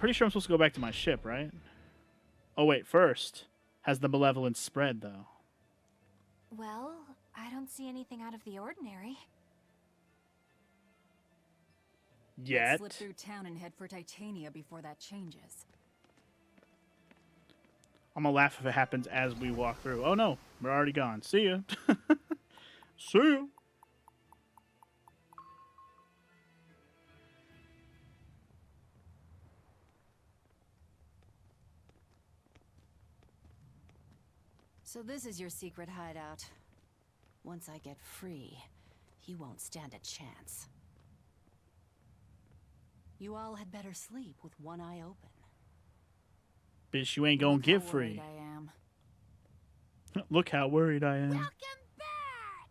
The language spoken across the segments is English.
pretty sure I'm supposed to go back to my ship, right? Oh, wait, first. Has the malevolence spread, though? Well, I don't see anything out of the ordinary. Yet. Let's slip through town and head for Titania before that changes. I'm gonna laugh if it happens as we walk through. Oh no, we're already gone. See ya. See ya. So this is your secret hideout. Once I get free, he won't stand a chance. You all had better sleep with one eye open. Bitch, you ain't gonna Look get how free. worried I am. Look how worried I am. Welcome back!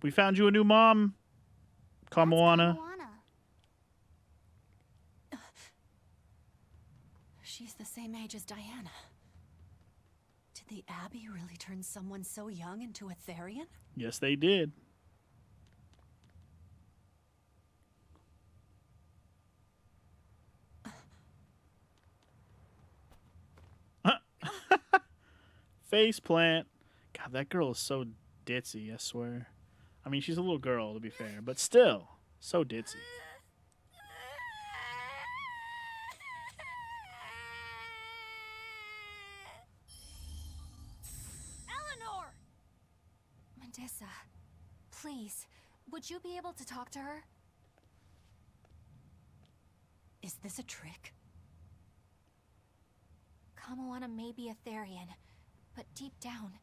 We found you a new mom, Kamoana. She's the same age as Diana. Did the Abbey really turn someone so young into a Therian? Yes, they did. Face plant. God, that girl is so ditzy, I swear. I mean, she's a little girl, to be fair, but still, so ditzy. Eleanor! Medissa, please, would you be able to talk to her? Is this a trick? Kamoana may be a Therian, but deep down,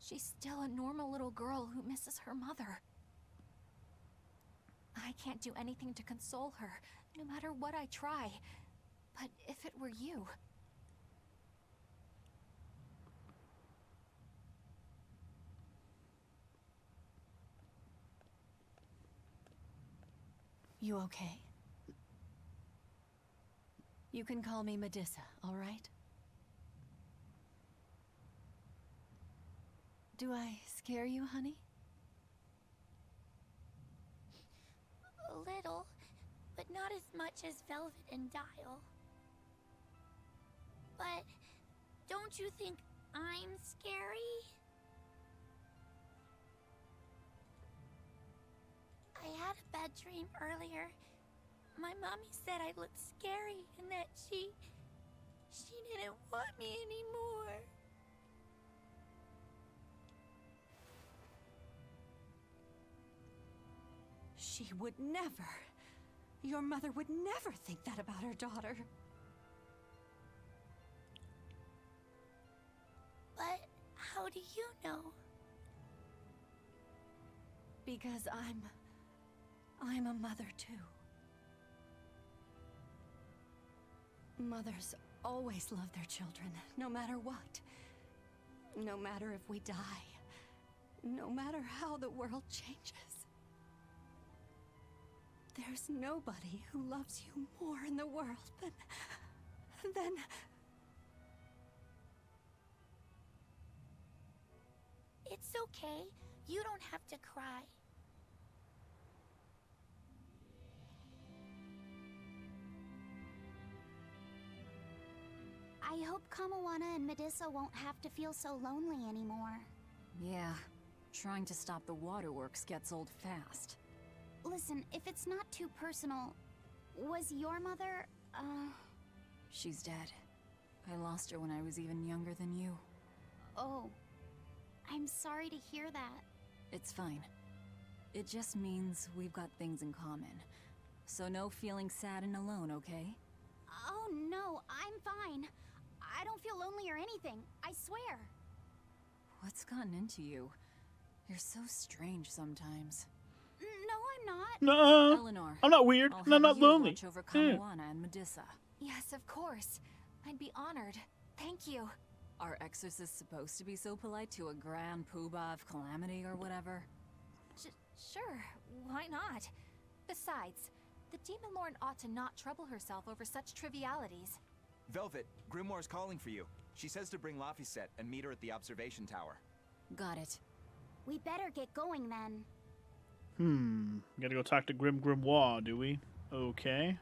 she's still a normal little girl who misses her mother. I can't do anything to console her, no matter what I try. But if it were you... You okay? You can call me Medissa, all right? Do I scare you, honey? A little, but not as much as Velvet and Dial. But don't you think I'm scary? I had a bad dream earlier. My mommy said I looked scary and that she didn't want me anymore. She would never. Your mother would never think that about her daughter. But how do you know? Because I'm a mother too. Mothers always love their children, no matter what. No matter if we die. No matter how the world changes. There's nobody who loves you more in the world than... It's okay. You don't have to cry. I hope Kamoana and Medissa won't have to feel so lonely anymore. Yeah, trying to stop the waterworks gets old fast. Listen, if it's not too personal, was your mother, She's dead. I lost her when I was even younger than you. Oh. I'm sorry to hear that. It's fine. It just means we've got things in common. So no feeling sad and alone, okay? Oh no, I'm fine. I don't feel lonely or anything, I swear. What's gotten into you? You're so strange sometimes. No, I'm not. No, Eleanor, I'm not weird. I'll And I'm have not you lonely. watch over Yeah. Kamoana and Medissa. Yes, of course. I'd be honored. Thank you. Are exorcists supposed to be so polite to a grand poobah of calamity or whatever? Sure, why not? Besides, the Demon Lord ought to not trouble herself over such trivialities. Velvet, Grimoire's calling for you. She says to bring Laphicet and meet her at the observation tower. Got it. We better get going then. Gotta go talk to Grimoire, do we? Okay.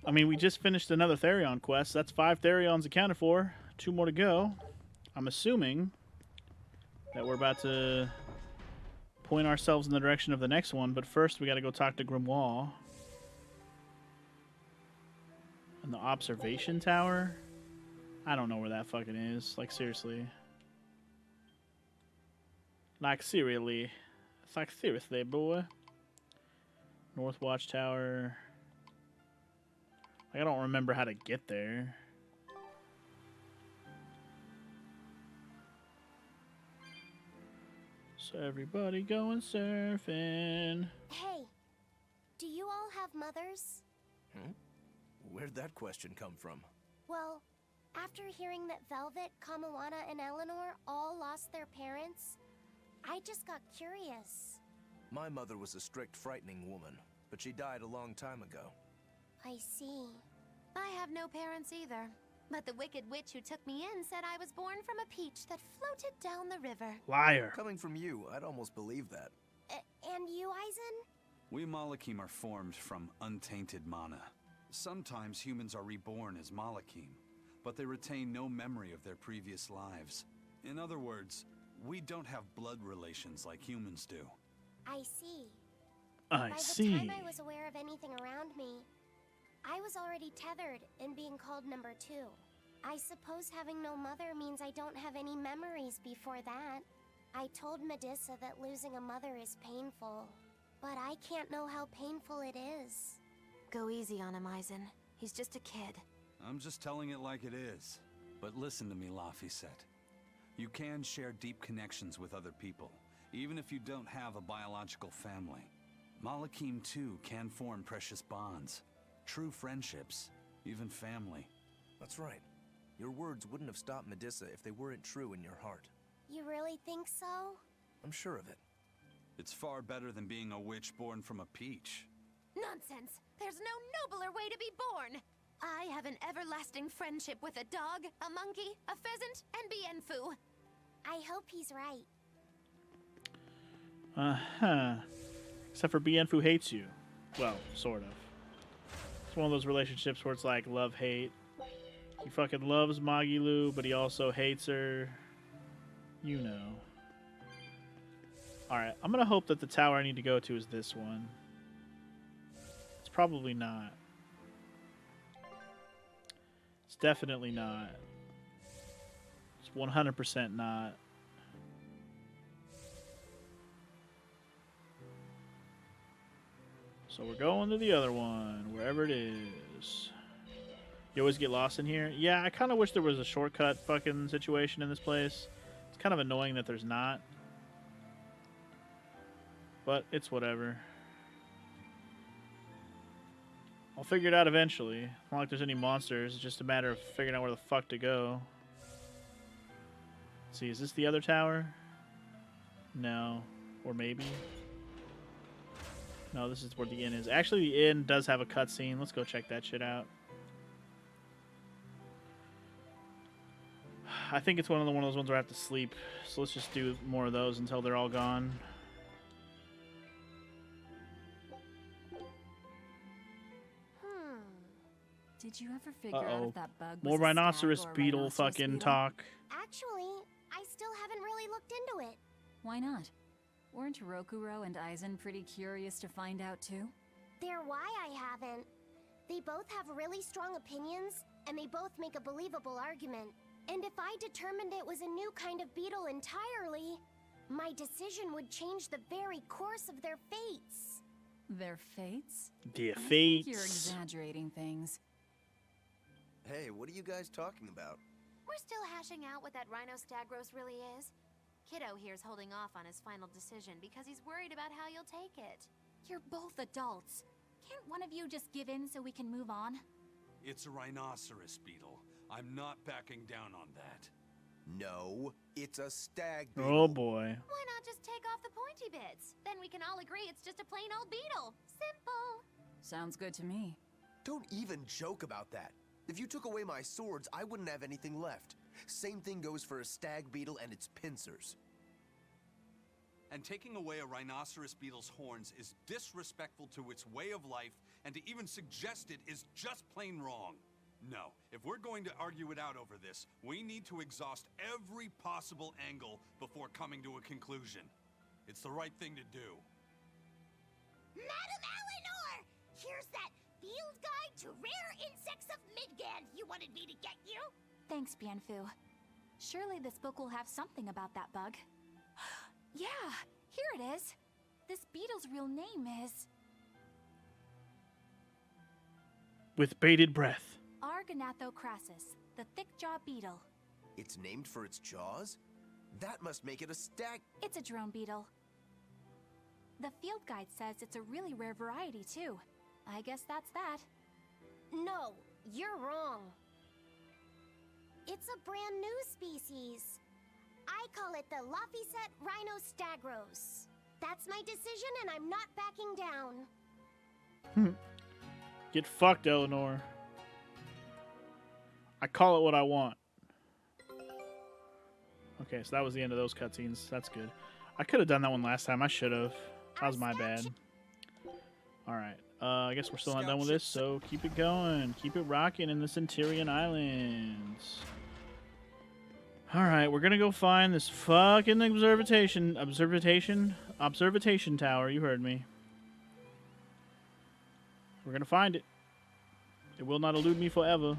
I mean, we just finished another Therion quest. That's 5 Therions accounted for. 2 more to go. I'm assuming that we're about to point ourselves in the direction of the next one, but first we gotta go talk to Grimoire. And the observation tower? I don't know where that fucking is. Like, seriously. Like, seriously. It's like, seriously, boy. North Watchtower. Like, I don't remember how to get there. So everybody going surfing. Hey, do you all have mothers? Where'd that question come from? Well, after hearing that Velvet, Kamawana, and Eleanor all lost their parents, I just got curious. My mother was a strict, frightening woman, but she died a long time ago. I see. I have no parents either. But the wicked witch who took me in said I was born from a peach that floated down the river. Liar. Coming from you, I'd almost believe that. And you, Eisen? We Malakim are formed from untainted mana. Sometimes humans are reborn as Malakim, but they retain no memory of their previous lives. In other words, we don't have blood relations like humans do. I see. I see. By the time I was aware of anything around me, I was already tethered and being called number 2. I suppose having no mother means I don't have any memories before that. I told Medusa that losing a mother is painful, but I can't know how painful it is. Go easy on him, Eisen. He's just a kid. I'm just telling it like it is. But listen to me, Laphicet. You can share deep connections with other people, even if you don't have a biological family. Malakim, too, can form precious bonds. True friendships, even family. That's right. Your words wouldn't have stopped Medusa if they weren't true in your heart. You really think so? I'm sure of it. It's far better than being a witch born from a peach. Nonsense! There's no nobler way to be born! I have an everlasting friendship with a dog, a monkey, a pheasant, and Bienfu. I hope he's right. Uh-huh. Except for Bienfu hates you. Well, sort of. It's one of those relationships where it's like love-hate. He fucking loves Magilu, but he also hates her. You know. Alright, I'm gonna hope that the tower I need to go to is this one. It's probably not. It's definitely not. It's 100% not. So we're going to the other one, wherever it is. You always get lost in here? Yeah, I kind of wish there was a shortcut fucking situation in this place. It's kind of annoying that there's not. But it's whatever. I'll figure it out eventually. It's not like there's any monsters. It's just a matter of figuring out where the fuck to go. Let's see, is this the other tower? No. Or maybe? No, this is where the inn is. Actually, the inn does have a cutscene. Let's go check that shit out. I think it's one of those ones where I have to sleep. So let's just do more of those until they're all gone. Did you ever figure out if that bug was More a stag rhinoceros or a beetle rhinoceros fucking beetle? talk. Actually, I still haven't really looked into it. Why not? Weren't Rokuro and Eisen pretty curious to find out too? They're why I haven't. They both have really strong opinions, and they both make a believable argument. And if I determined it was a new kind of beetle entirely, my decision would change the very course of their fates. Their fates? Their I think fates. you're exaggerating things. Hey, what are you guys talking about? We're still hashing out what that Rhino Stagros really is. Kiddo here's holding off on his final decision because he's worried about how you'll take it. You're both adults. Can't one of you just give in so we can move on? It's a rhinoceros beetle. I'm not backing down on that. No, it's a stag beetle. Oh boy. Why not just take off the pointy bits? Then we can all agree it's just a plain old beetle. Simple. Sounds good to me. Don't even joke about that. If you took away my swords, I wouldn't have anything left. Same thing goes for a stag beetle and its pincers. And taking away a rhinoceros beetle's horns is disrespectful to its way of life and to even suggest it is just plain wrong. No, if we're going to argue it out over this, we need to exhaust every possible angle before coming to a conclusion. It's the right thing to do. Madam Eleanor! Here's that field guide to rare insects of Midgand you wanted me to get you. Thanks, Bienfu. Surely this book will have something about that bug. Yeah, here it is. This beetle's real name is... With bated breath. Argonathocrassus, the thick-jawed beetle. It's named for its jaws? That must make it a stag... It's a drone beetle. The field guide says it's a really rare variety, too. I guess that's that. No, you're wrong. It's a brand new species. I call it the Laphicet rhinostagros. That's my decision, and I'm not backing down. Get fucked, Eleanor. I call it what I want. Okay, so that was the end of those cutscenes. That's good. I could have done that one last time. I should have. That was my bad. Alright. I guess we're still not done with this, so keep it going. Keep it rocking in the Centurion Islands. Alright, we're gonna go find this fucking observation tower. You heard me. We're gonna find it. It will not elude me forever.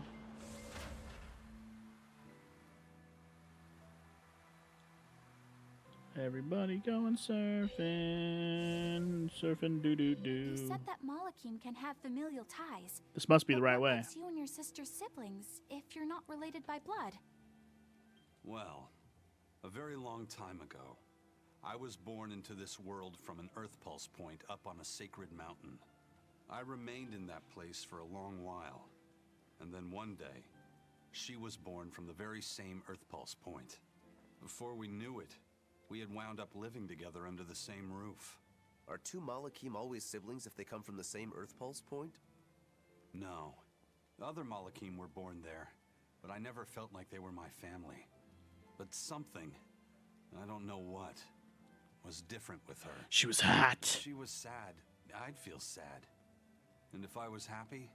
Everybody going surfing. Surfing doo-doo-doo. You said that Malakim can have familial ties. This must be the But right what way. makes you and your sister's siblings if you're not related by blood? Well, a very long time ago, I was born into this world from an Earth Pulse point up on a sacred mountain. I remained in that place for a long while, and then one day, she was born from the very same Earth Pulse point. Before we knew it, we had wound up living together under the same roof. Are two Malakim always siblings if they come from the same Earth Pulse point? No. The other Malakim were born there, but I never felt like they were my family. But something, I don't know what, was different with her. She was hot. She was sad. I'd feel sad. And if I was happy,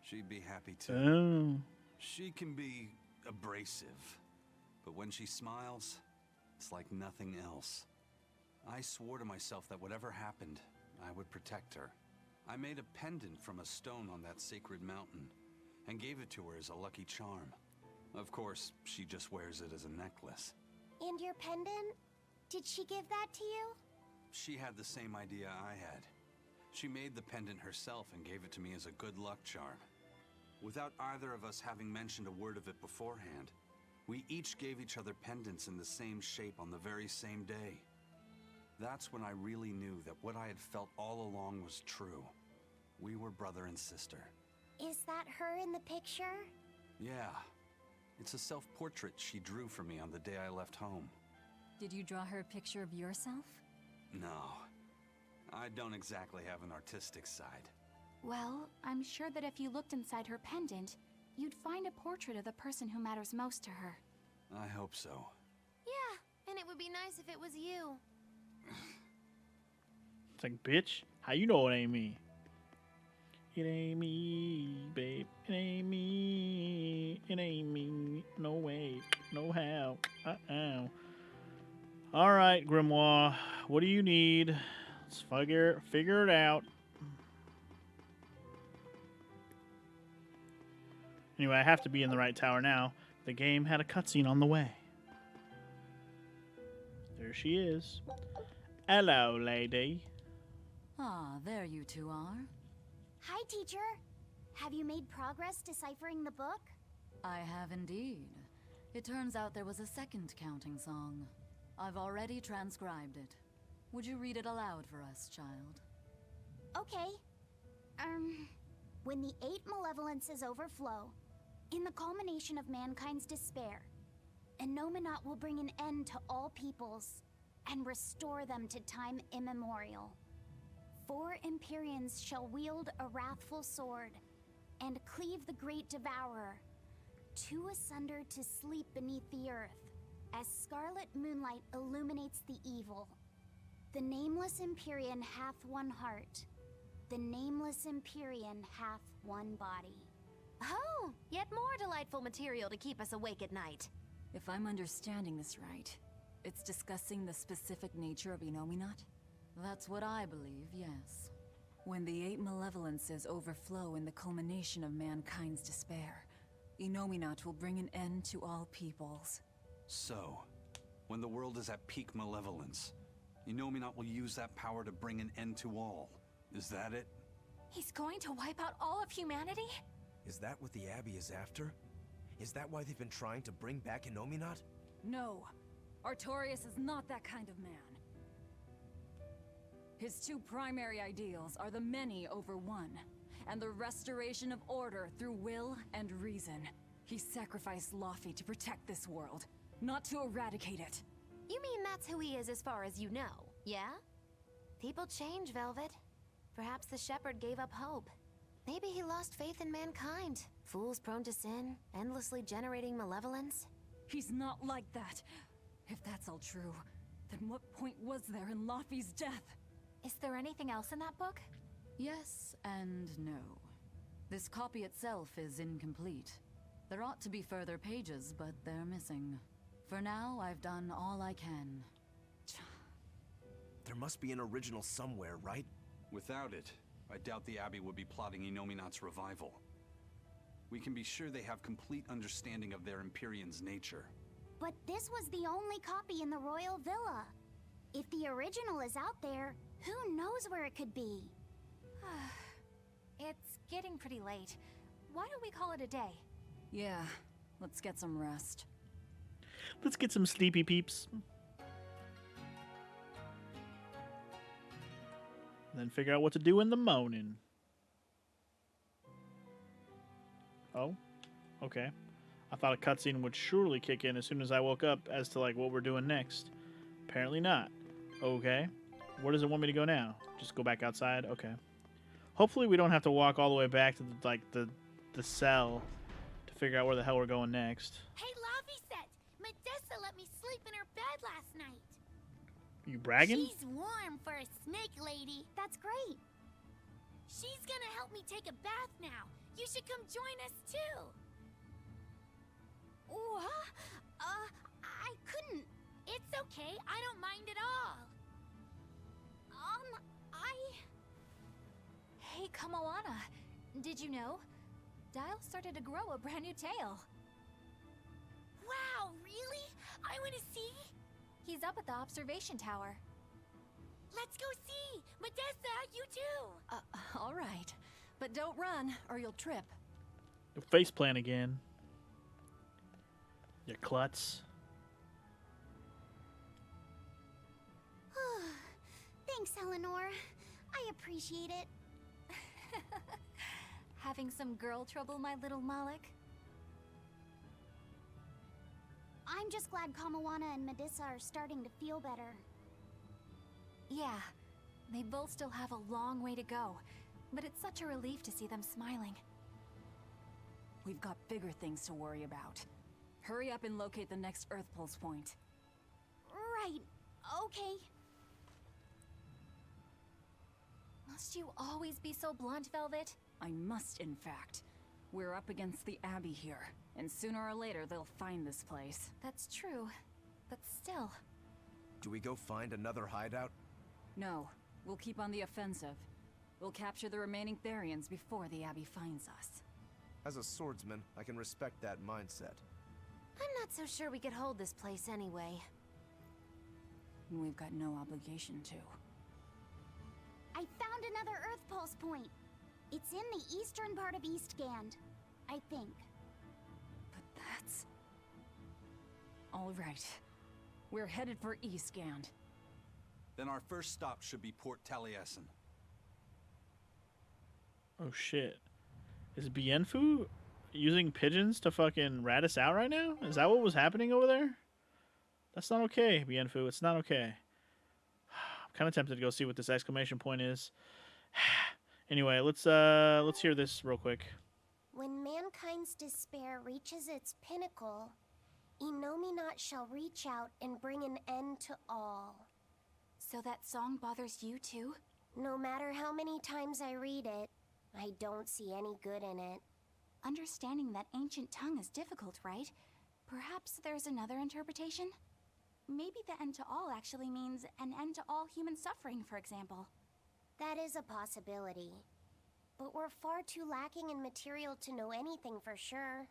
she'd be happy too. Oh. She can be abrasive, but when she smiles, it's like nothing else. I swore to myself that whatever happened, I would protect her. I made a pendant from a stone on that sacred mountain and gave it to her as a lucky charm. Of course, she just wears it as a necklace. And your pendant? Did she give that to you? She had the same idea I had. She made the pendant herself and gave it to me as a good luck charm. Without either of us having mentioned a word of it beforehand, we each gave each other pendants in the same shape on the very same day. That's when I really knew that what I had felt all along was true. We were brother and sister. Is that her in the picture? Yeah. It's a self-portrait she drew for me on the day I left home. Did you draw her a picture of yourself? No. I don't exactly have an artistic side. Well, I'm sure that if you looked inside her pendant, you'd find a portrait of the person who matters most to her. I hope so. Yeah, and it would be nice if it was you. It's like, bitch, how you know it ain't me? It ain't me, babe. It ain't me. It ain't me. No way. No how. Uh-oh. All right, Grimoire. What do you need? Let's figure it out. Anyway, I have to be in the right tower now. The game had a cutscene on the way. There she is. Hello, lady. Ah, there you two are. Hi, teacher. Have you made progress deciphering the book? I have indeed. It turns out there was a second counting song. I've already transcribed it. Would you read it aloud for us, child? Okay. When the 8 malevolences overflow, in the culmination of mankind's despair, Enominat will bring an end to all peoples and restore them to time immemorial. 4 Empyreans shall wield a wrathful sword and cleave the great devourer, 2 asunder to sleep beneath the earth, as scarlet moonlight illuminates the evil. The nameless Empyrean hath one heart, The nameless Empyrean hath one body. Oh, yet more delightful material to keep us awake at night. If I'm understanding this right, it's discussing the specific nature of Inominat? That's what I believe, yes. When the 8 malevolences overflow in the culmination of mankind's despair, Inominat will bring an end to all peoples. So, when the world is at peak malevolence, Inominat will use that power to bring an end to all. Is that it? He's going to wipe out all of humanity? Is that what the Abbey is after? Is that why they've been trying to bring back Inominat? No, Artorias is not that kind of man. His 2 primary ideals are the many over one, and the restoration of order through will and reason. He sacrificed Laufey to protect this world, not to eradicate it. You mean that's who he is as far as you know, yeah? People change, Velvet. Perhaps the shepherd gave up hope. Maybe he lost faith in mankind. Fools prone to sin, endlessly generating malevolence. He's not like that. If that's all true, then what point was there in Laufey's death? Is there anything else in that book? Yes and no. This copy itself is incomplete. There ought to be further pages, but they're missing. For now, I've done all I can. There must be an original somewhere, right? Without it, I doubt the Abbey would be plotting Inominat's revival. We can be sure they have complete understanding of their Empyrean's nature. But this was the only copy in the royal villa. If the original is out there, who knows where it could be? It's getting pretty late. Why don't we call it a day? Yeah, let's get some rest. Let's get some sleepy peeps. Then figure out what to do in the morning. Oh, okay. I thought a cutscene would surely kick in as soon as I woke up as to like what we're doing next. Apparently not. Okay. Where does it want me to go now? Just go back outside? Okay. Hopefully we don't have to walk all the way back to the cell to figure out where the hell we're going next. Hey, Laufey, Medessa let me sleep in her bed last night. You bragging? She's warm for a snake lady. That's great. She's gonna help me take a bath now. You should come join us too. What? I couldn't. It's okay. I don't mind at all. Hey, Kamoana. Did you know? Dial started to grow a brand new tail. Wow, really? I want to see. He's up at the observation tower. Let's go see. Medessa, you too. All right. But don't run, or you'll trip. Your face plant again. You klutz. Thanks, Eleanor. I appreciate it. Having some girl trouble, my little Malik? I'm just glad Kamoana and Medessa are starting to feel better. Yeah, they both still have a long way to go, but it's such a relief to see them smiling. We've got bigger things to worry about. Hurry up and locate the next Earth Pulse point. Right. Okay. Must you always be so blunt, Velvet? I must, in fact. We're up against the Abbey here, and sooner or later they'll find this place. That's true, but still. Do we go find another hideout? No, we'll keep on the offensive. We'll capture the remaining Therians before the Abbey finds us. As a swordsman, I can respect that mindset. I'm not so sure we could hold this place anyway. And we've got no obligation to. I found another Earth Pulse point. It's in the eastern part of Eastgand, I think. But that's... All right. We're headed for Eastgand. Then our first stop should be Port Taliesin. Oh shit. Is Bienfu using pigeons to fucking rat us out right now? Is that what was happening over there? That's not okay, Bienfu. It's not okay. I'm kind of tempted to go see what this exclamation point is. Anyway, let's hear this real quick. When mankind's despair reaches its pinnacle, Inominat shall reach out and bring an end to all. So that song bothers you too? No matter how many times I read it, I don't see any good in it. Understanding that ancient tongue is difficult, right? Perhaps there's another interpretation? Maybe the end to all actually means an end to all human suffering, for example. That is a possibility. But we're far too lacking in material to know anything for sure.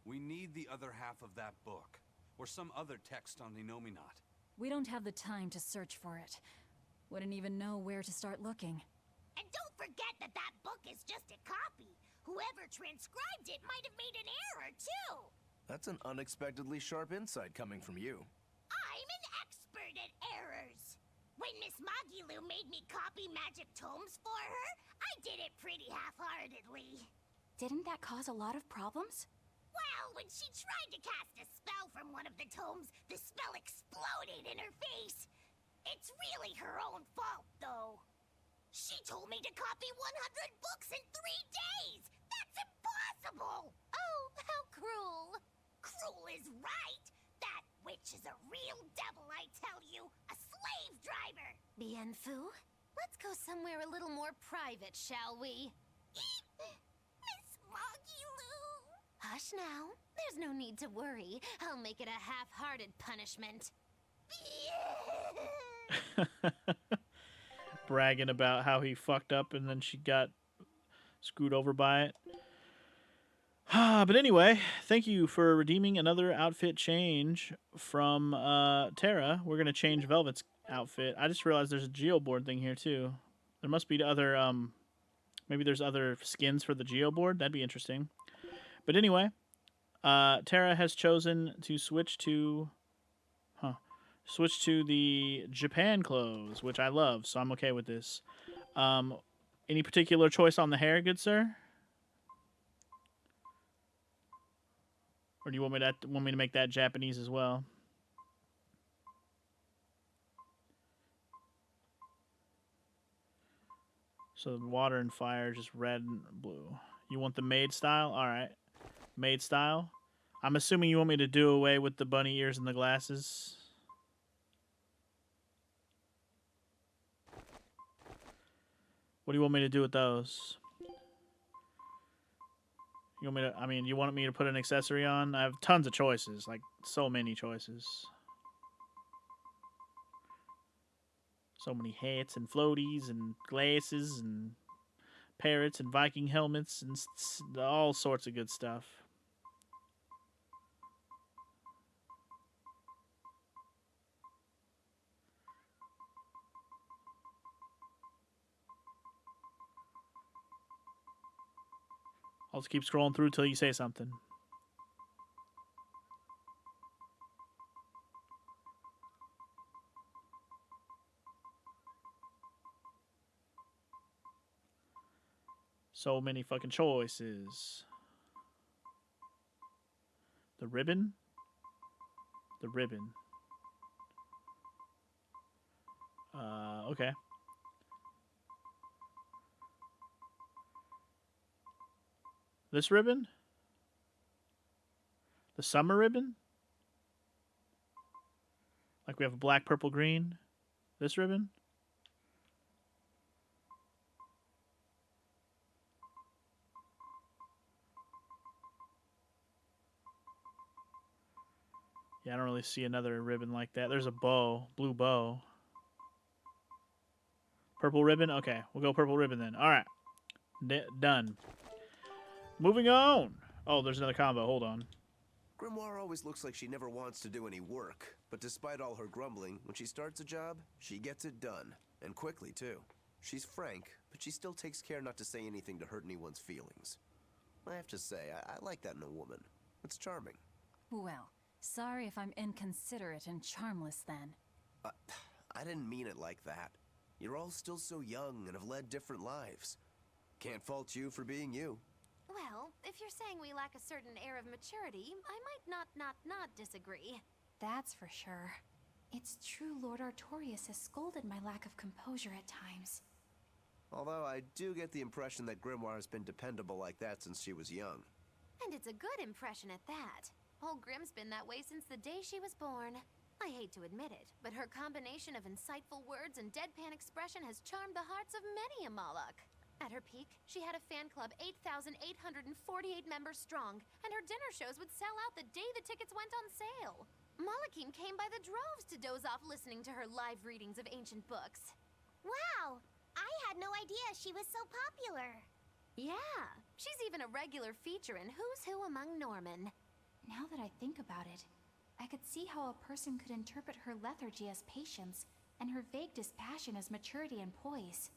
We need the other half of that book, or some other text on the Nominat. We don't have the time to search for it. Wouldn't even know where to start looking. And don't forget that that book is just a copy. Whoever transcribed it might have made an error, too. That's an unexpectedly sharp insight coming from you. I'm an expert at errors. When Miss Magilu made me copy magic tomes for her, I did it pretty half-heartedly. Didn't that cause a lot of problems? Well, when she tried to cast a spell from one of the tomes, the spell exploded in her face. It's really her own fault, though. She told me to copy 100 books in 3 days! That's impossible! Oh, how cruel! Cruel is right! That witch is a real devil, I tell you! A slave driver! Bien Fu, let's go somewhere a little more private, shall we? Miss Magilu! Hush now. There's no need to worry. I'll make it a half-hearted punishment. Bragging about how he fucked up and then she got screwed over by it. But anyway, thank you for redeeming another outfit change from Terra. We're going to change Velvet's outfit. I just realized there's a geoboard thing here too. There must be other, maybe there's other skins for the geoboard. That'd be interesting. But anyway, Terra has chosen to switch to the Japan clothes, which I love, so I'm okay with this. Any particular choice on the hair, good sir? Or do you want me to make that Japanese as well? So water and fire, just red and blue. You want the maid style? All right, maid style. I'm assuming you want me to do away with the bunny ears and the glasses. What do you want me to do with those? You want me to, I mean, you want me to put an accessory on? I have tons of choices, like so many choices. So many hats and floaties and glasses and parrots and Viking helmets and all sorts of good stuff. I'll just keep scrolling through till you say something. So many fucking choices. The ribbon? The ribbon. Okay. This ribbon? The summer ribbon? Like we have a black, purple, green. This ribbon? Yeah, I don't really see another ribbon like that. There's a bow, blue bow. Purple ribbon? Okay, we'll go purple ribbon then. All right. Done. Moving on. Oh, there's another combo. Hold on. Grimoire always looks like she never wants to do any work, but despite all her grumbling, when she starts a job, she gets it done. And quickly, too. She's frank, but she still takes care not to say anything to hurt anyone's feelings. I have to say, I like that in a woman. It's charming. Well, sorry if I'm inconsiderate and charmless then. I didn't mean it like that. You're all still so young and have led different lives. Can't fault you for being you. Well, if you're saying we lack a certain air of maturity, I might not disagree. That's for sure. It's true Lord Artorius has scolded my lack of composure at times. Although I do get the impression that Grimoire has been dependable like that since she was young. And it's a good impression at that. Old Grim's been that way since the day she was born. I hate to admit it, but her combination of insightful words and deadpan expression has charmed the hearts of many a Moloch. At her peak, she had a fan club 8,848 members strong, and her dinner shows would sell out the day the tickets went on sale. Malachim came by the droves to doze off listening to her live readings of ancient books. Wow! I had no idea she was so popular. Yeah, she's even a regular feature in Who's Who Among Norman. Now that I think about it, I could see how a person could interpret her lethargy as patience and her vague dispassion as maturity and poise.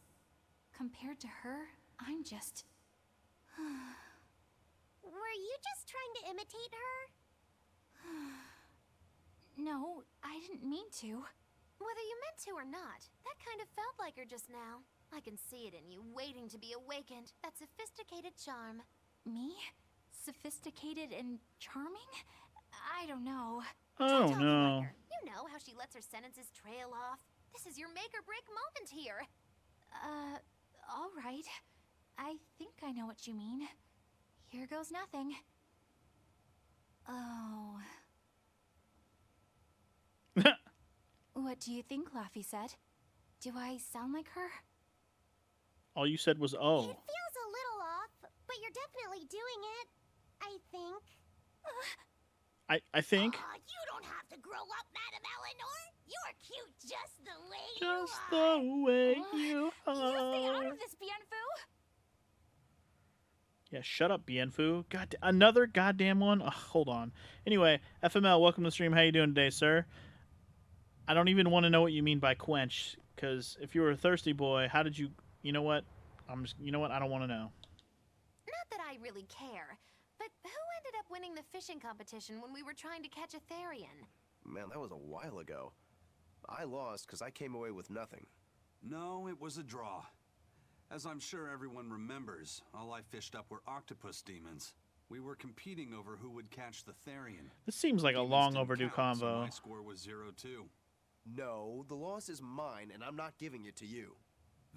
Compared to her, I'm just... Were you just trying to imitate her? No, I didn't mean to. Whether you meant to or not, that kind of felt like her just now. I can see it in you, waiting to be awakened. That sophisticated charm. Me? Sophisticated and charming? I don't know. Oh, Tell me, no. Wagner, you know how she lets her sentences trail off? This is your make or break moment here. All right. I think I know what you mean. Here goes nothing. Oh. What do you think, Laffy said? Do I sound like her? All you said was, It oh. feels a little off, but you're definitely doing it. I think. I think. Aw, you don't have to grow up, Madam Eleanor. You're cute just the way Just you are. the way you You stay out are. of this, Bienfu! Yeah, shut up, Bienfu. God, another goddamn one? Ugh, hold on. Anyway, FML, welcome to the stream. How you doing today, sir? I don't even want to know what you mean by quench, because if you were a thirsty boy, how did you... You know what? You know what? I don't want to know. Not that I really care, but who ended up winning the fishing competition when we were trying to catch a Therian? Man, that was a while ago. I lost because I came away with nothing. No, it was a draw. As I'm sure everyone remembers, all I fished up were octopus demons. We were competing over who would catch the Therian. This seems like a Demons long didn't overdue count, so convo. my score was 0-2. No, the loss is mine, and I'm not giving it to you.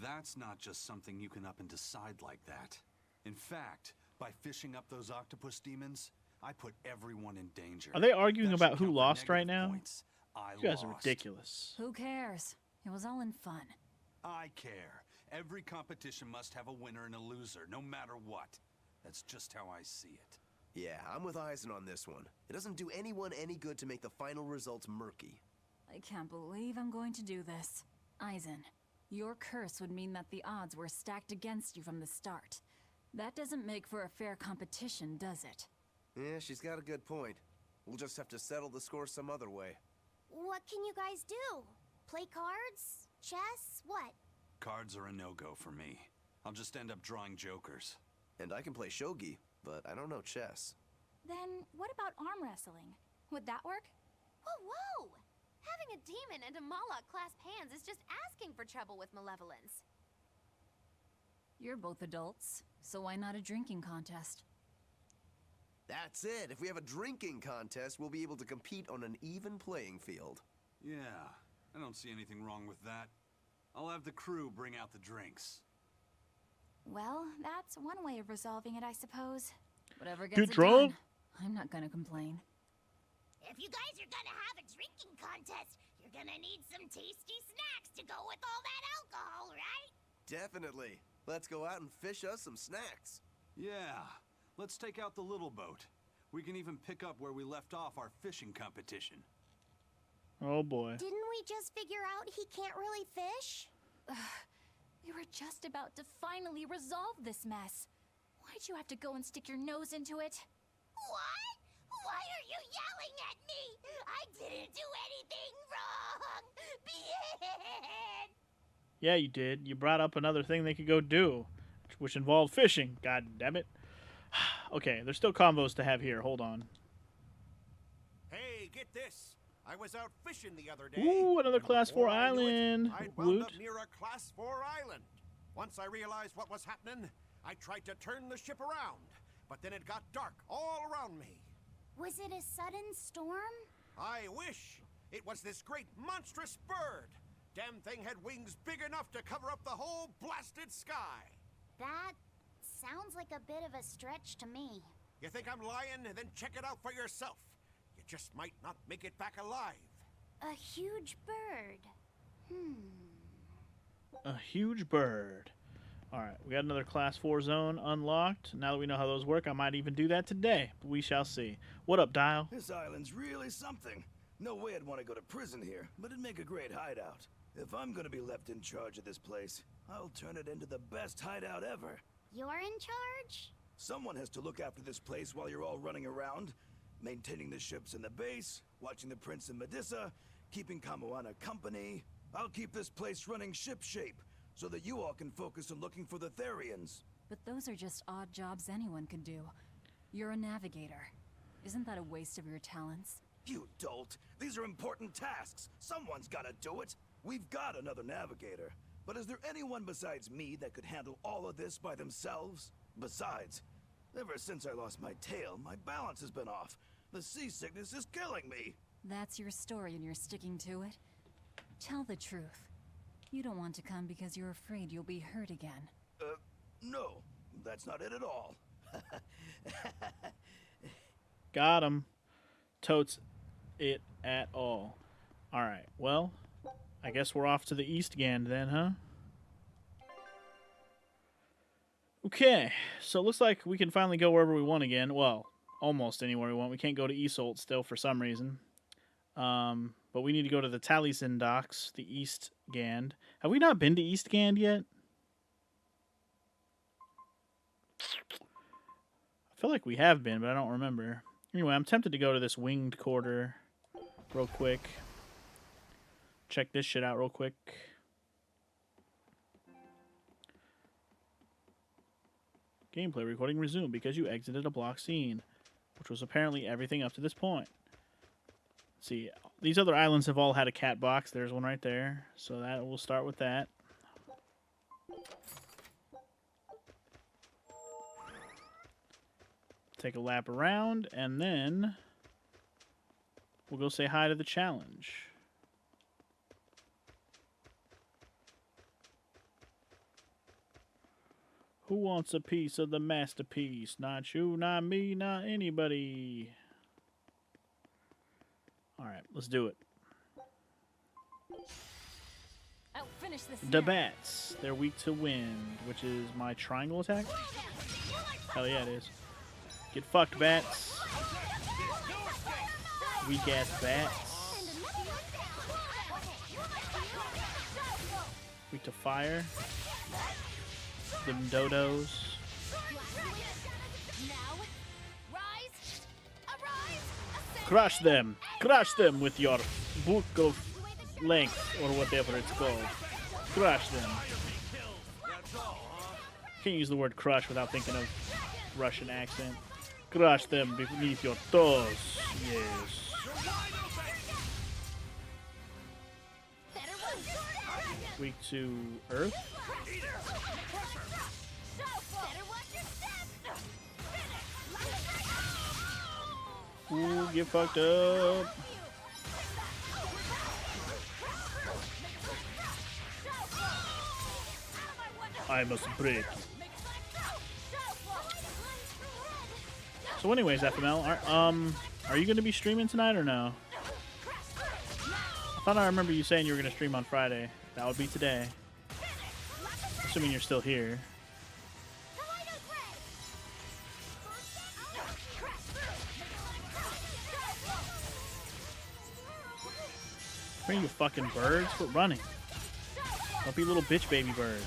That's not just something you can up and decide like that. In fact, by fishing up those octopus demons, I put everyone in danger. Are they arguing That about should who count for lost right negative now? points. I You guys are lost. ridiculous. Who cares? It was all in fun. I care. Every competition must have a winner and a loser, no matter what. That's just how I see it. Yeah, I'm with Eisen on this one. It doesn't do anyone any good to make the final results murky. I can't believe I'm going to do this. Eisen, your curse would mean that the odds were stacked against you from the start. That doesn't make for a fair competition, does it? Yeah, she's got a good point. We'll just have to settle the score some other way. What can you guys do? Play cards? Chess? What? Cards are a no-go for me. I'll just end up drawing jokers. And I can play shogi, but I don't know chess. Then what about arm wrestling? Would that work? Whoa, whoa! Having a demon and a Moloch clasp hands is just asking for trouble with malevolence. You're both adults, so why not a drinking contest? That's it. If we have a drinking contest, we'll be able to compete on an even playing field. Yeah, I don't see anything wrong with that. I'll have the crew bring out the drinks. Well, that's one way of resolving it, I suppose. Whatever gets Get it drunk? done. I'm not gonna complain. If you guys are gonna have a drinking contest, you're gonna need some tasty snacks to go with all that alcohol, right? Definitely. Let's go out and fish us some snacks. Yeah, let's take out the little boat. We can even pick up where we left off our fishing competition. Oh boy. Didn't we just figure out he can't really fish? We were just about to finally resolve this mess. Why'd you have to go and stick your nose into it? What? Why are you yelling at me? I didn't do anything wrong! Bien! Yeah, you did. You brought up another thing they could go do, which involved fishing. God damn it. Okay, there's still combos to have here. Hold on. Hey, get this. I was out fishing the other day. Ooh, another and Class 4 before I knew it, island. I'd wound Loot. up near a Class 4 island. Once I realized what was happening, I tried to turn the ship around, but then it got dark all around me. Was it a sudden storm? I wish it was this great monstrous bird. Damn thing had wings big enough to cover up the whole blasted sky. That sounds like a bit of a stretch to me. You think I'm lying? Then check it out for yourself. You just might not make it back alive. A huge bird. A huge bird. Alright, we got another Class 4 zone unlocked. Now that we know how those work, I might even do that today. But we shall see. What up, Dial? This island's really something. No way I'd want to go to prison here, but it'd make a great hideout. If I'm gonna be left in charge of this place, I'll turn it into the best hideout ever. You're in charge? Someone has to look after this place while you're all running around, maintaining the ships in the base, watching the Prince and Medusa, keeping Kamoana company. I'll keep this place running ship-shape, so that you all can focus on looking for the Therians. But those are just odd jobs anyone could do. You're a navigator. Isn't that a waste of your talents? You dolt! These are important tasks! Someone's gotta do it! We've got another navigator. But is there anyone besides me that could handle all of this by themselves? Besides, ever since I lost my tail, my balance has been off. The seasickness is killing me! That's your story and you're sticking to it? Tell the truth. You don't want to come because you're afraid you'll be hurt again. No. That's not it at all. Got him. Totes it at all. Alright, well, I guess we're off to the East Gand then, huh? Okay, so it looks like we can finally go wherever we want again. Well, almost anywhere we want. We can't go to Isolt still for some reason. But we need to go to the Taliesin docks, the East Gand. Have we not been to East Gand yet? I feel like we have been, but I don't remember. Anyway, I'm tempted to go to this winged quarter real quick. Check this shit out real quick. Gameplay recording resumed because you exited a block scene, which was apparently everything up to this point. Let's see, these other islands have all had a cat box. There's one right there, so that we'll start with that. Take a lap around, and then we'll go say hi to the challenge. Who wants a piece of the masterpiece? Not you, not me, not anybody. Alright, let's do it. I'll finish this The now. bats. They're weak to wind, which is my triangle attack? Hell yeah, it is. Get fucked, bats. Weak ass bats. Weak to fire. Them dodos. Crush them! Crush them with your book of length, or whatever it's called. Crush them. Can't use the word crush without thinking of Russian accent. Crush them beneath your toes. Yes. Weak to earth. Ooh, get fucked up. I must break. So anyways, FML, are you going to be streaming tonight or no? I thought I remember you saying you were going to stream on Friday. That would be today. Assuming you're still here. Where are you fucking birds? Quit running. Don't be little bitch baby birds.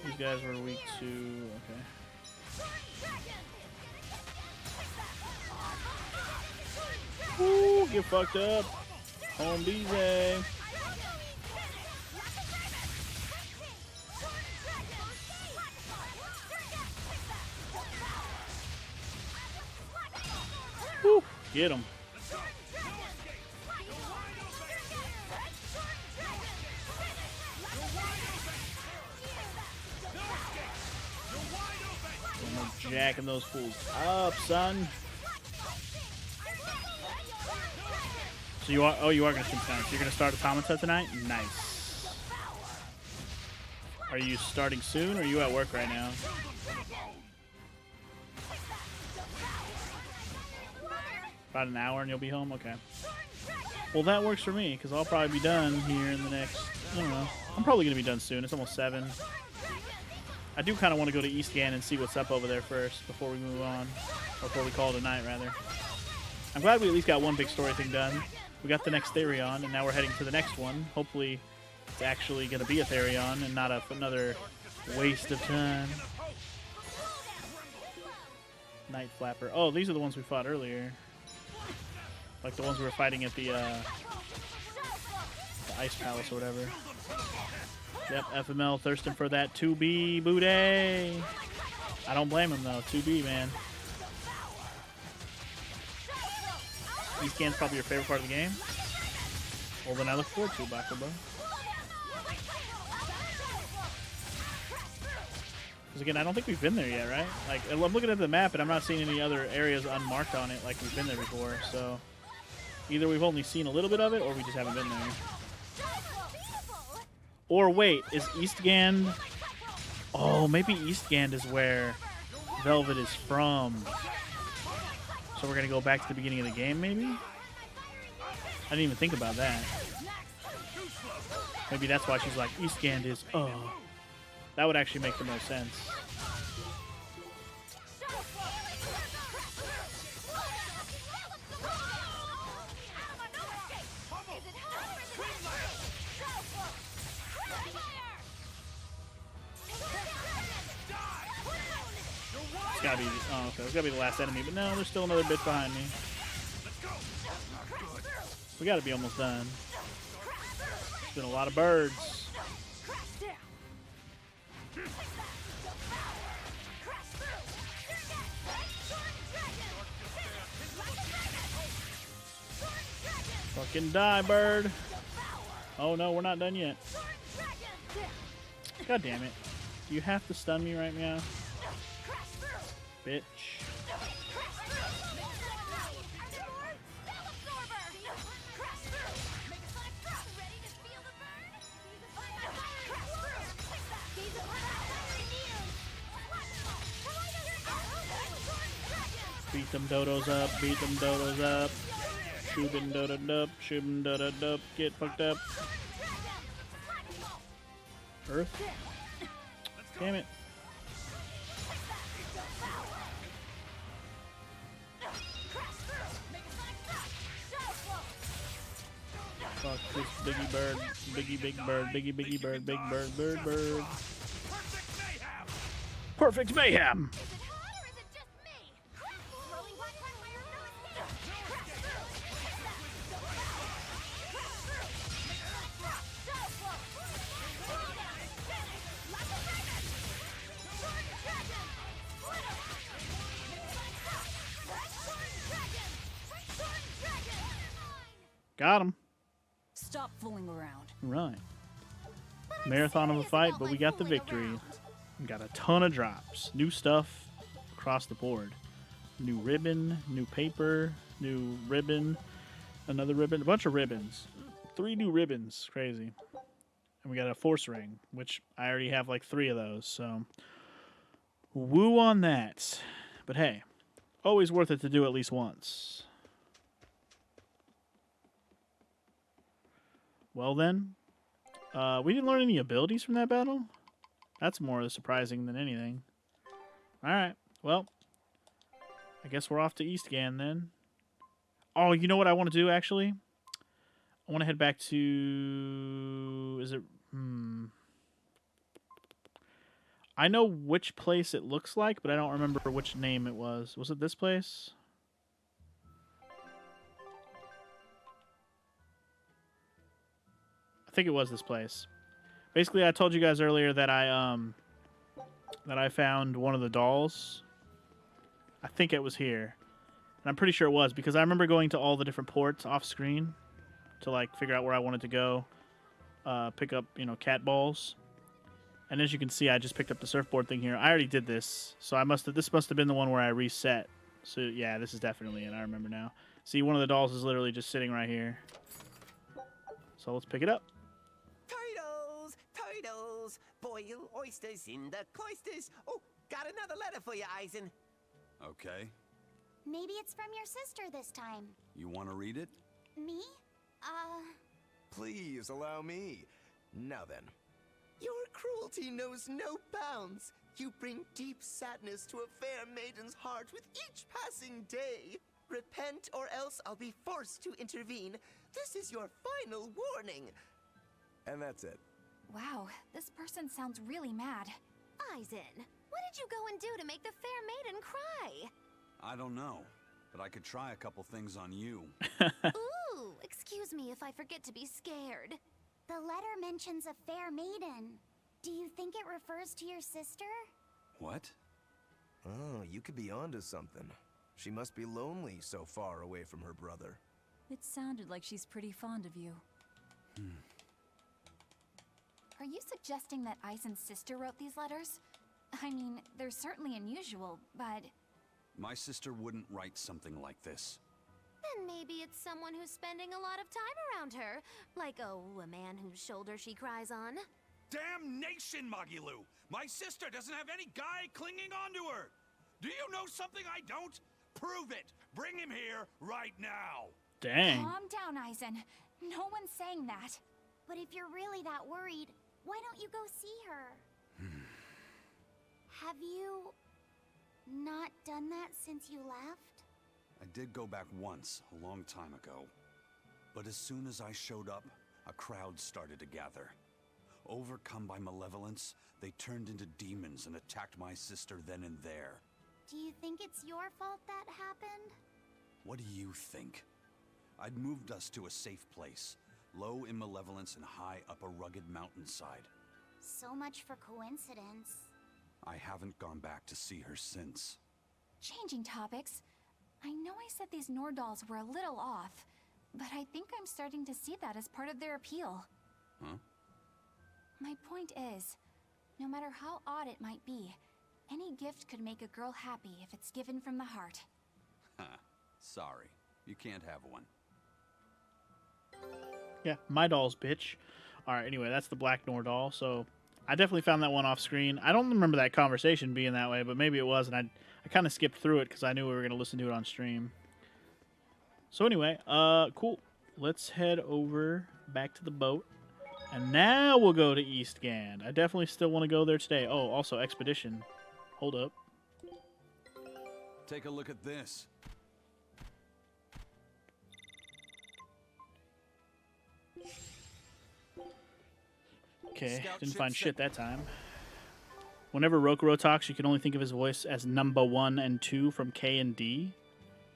These guys were weak to... okay. Ooh, get fucked up. Home BJ. Woo, get him. I'm jacking those fools up, son. So you are, oh, you are going to stream tonight. So you're going to start Automata tonight? Nice. Are you starting soon, or are you at work right now? About an hour and you'll be home? Okay. Well, that works for me, because I'll probably be done here in the next, I don't know. I'm probably going to be done soon. It's almost 7. I do kind of want to go to Eastgan and see what's up over there first before we move on. Or before we call it a night, rather. I'm glad we at least got one big story thing done. We got the next Therion, and now we're heading to the next one. Hopefully, it's actually going to be a Therion and not another waste of time. Night Flapper. Oh, these are the ones we fought earlier. Like the ones we were fighting at the Ice Palace or whatever. Yep, FML thirsting for that 2B booty. I don't blame him though. 2B, man. Eastgan's probably your favorite part of the game. Well, then I look forward to it, Bakubo. Because again, I don't think we've been there yet, right? Like, I'm looking at the map and I'm not seeing any other areas unmarked on it like we've been there before. So either we've only seen a little bit of it or we just haven't been there. Or wait, is Eastgand... Oh, maybe Eastgand is where Velvet is from. So we're going to go back to the beginning of the game, maybe? I didn't even think about that. Maybe that's why she's like, Eastgand is... Oh. That would actually make the most sense. It's gotta be... Oh, okay. It's gotta be the last enemy. But no, there's still another bit behind me. We gotta be almost done. It's been a lot of birds. Fucking die, bird. Oh no, we're not done yet. God damn it. Do you have to stun me right now? Bitch. Beat them dodos up, beat them dodos up. Shoobin dodo dup, shoobin dodo dup, get fucked up. Earth? Damn it. Fuck this biggie bird, biggie big bird, biggie bird, big bird, bird. Perfect mayhem! Got him. Stop fooling around. Right. Marathon of a fight, but we got the victory. We got a ton of drops. New stuff across the board. New ribbon, new paper, new ribbon, another ribbon, a bunch of ribbons. 3 new ribbons. Crazy. And we got a force ring, which I already have like 3 of those, so woo on that. But hey, always worth it to do at least once. Well then, we didn't learn any abilities from that battle? That's more surprising than anything. Alright, well, I guess we're off to Eastgan then. Oh, you know what I want to do actually? I want to head back to... Is it... I know which place it looks like, but I don't remember which name it was. Was it this place? I think it was this place. Basically, I told you guys earlier that I found one of the dolls. I think it was here. And I'm pretty sure it was because I remember going to all the different ports off screen to like figure out where I wanted to go, pick up, you know, cat balls. And as you can see, I just picked up the surfboard thing here. I already did this, so this must have been the one where I reset. So yeah, this is definitely it. I remember now. See, one of the dolls is literally just sitting right here. So let's pick it up. Turtles, boil oysters in the cloisters. Oh, got another letter for you, Eisen. Okay. Maybe it's from your sister this time. You want to read it? Me? Please allow me. Now then. Your cruelty knows no bounds. You bring deep sadness to a fair maiden's heart with each passing day. Repent or else I'll be forced to intervene. This is your final warning. And that's it. Wow, this person sounds really mad. Eisen, what did you go and do to make the fair maiden cry? I don't know, but I could try a couple things on you. Ooh, excuse me if I forget to be scared. The letter mentions a fair maiden. Do you think it refers to your sister? What? Oh, you could be onto something. She must be lonely so far away from her brother. It sounded like she's pretty fond of you. Are you suggesting that Eisen's sister wrote these letters? I mean, they're certainly unusual, but... My sister wouldn't write something like this. Then maybe it's someone who's spending a lot of time around her. Like, a man whose shoulder she cries on. Damnation, Magilu! My sister doesn't have any guy clinging onto her! Do you know something I don't? Prove it! Bring him here right now! Dang. Calm down, Eisen. No one's saying that. But if you're really that worried, why don't you go see her? Have you not done that since you left? I did go back once, a long time ago. But as soon as I showed up, a crowd started to gather. Overcome by malevolence, they turned into demons and attacked my sister then and there. Do you think it's your fault that happened? What do you think? I'd moved us to a safe place, low in malevolence and high up a rugged mountainside. So much for coincidence. I haven't gone back to see her since. Changing topics. I know I said these Nordals were a little off, but I think I'm starting to see that as part of their appeal. Huh? My point is, no matter how odd it might be, any gift could make a girl happy if it's given from the heart. Sorry, you can't have one. Yeah, my doll's bitch. Alright, anyway, that's the Black Nordal, so I definitely found that one off screen. I don't remember that conversation being that way, but maybe it was, and I kind of skipped through it because I knew we were going to listen to it on stream. So anyway, cool. Let's head over back to the boat. And now we'll go to Eastgand. I definitely still want to go there today. Oh, also Expedition. Hold up. Take a look at this. Okay, didn't find shit that time. Whenever Rokuro talks, you can only think of his voice as number 1 and 2 from K and D.